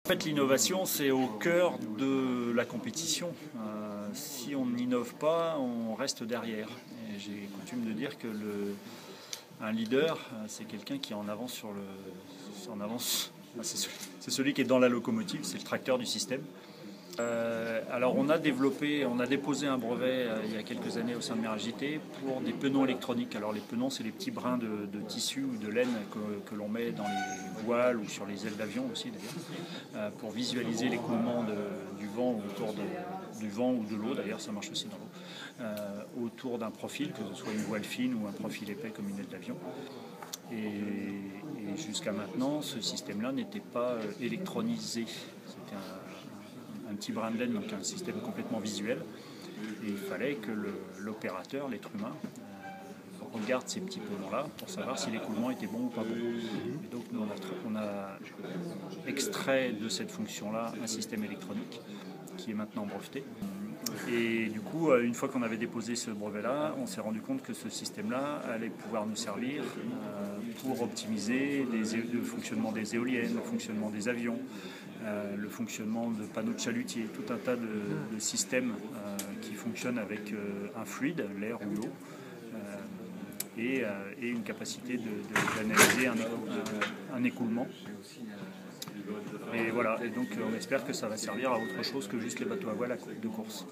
En fait, l'innovation, c'est au cœur de la compétition. Si on n'innove pas, on reste derrière. Et j'ai coutume de dire que un leader, c'est quelqu'un qui est en avance sur le. En avance. C'est celui qui est dans la locomotive, c'est le tracteur du système. Alors on a déposé un brevet il y a quelques années au sein de Meragité pour des penons électroniques. Alors les penons, c'est les petits brins de tissu ou de laine que l'on met dans les voiles ou sur les ailes d'avion aussi d'ailleurs, pour visualiser l'écoulement du vent du vent ou de l'eau, d'ailleurs ça marche aussi dans l'eau, autour d'un profil, que ce soit une voile fine ou un profil épais comme une aile d'avion. Et jusqu'à maintenant, ce système-là n'était pas électronisé. C'était un petit brin de laine, donc un système complètement visuel. Et il fallait que l'opérateur, l'être humain, regarde ces petits penons-là pour savoir si l'écoulement était bon ou pas bon. Et donc nous, on a extrait de cette fonction-là un système électronique qui est maintenant breveté. Et du coup, une fois qu'on avait déposé ce brevet-là, on s'est rendu compte que ce système-là allait pouvoir nous servir pour optimiser le fonctionnement des éoliennes, le fonctionnement des avions, le fonctionnement de panneaux de chalutiers, tout un tas de systèmes qui fonctionnent avec un fluide, l'air ou l'eau, et une capacité d'analyser un écoulement. Et voilà, et donc on espère que ça va servir à autre chose que juste les bateaux à voile de course.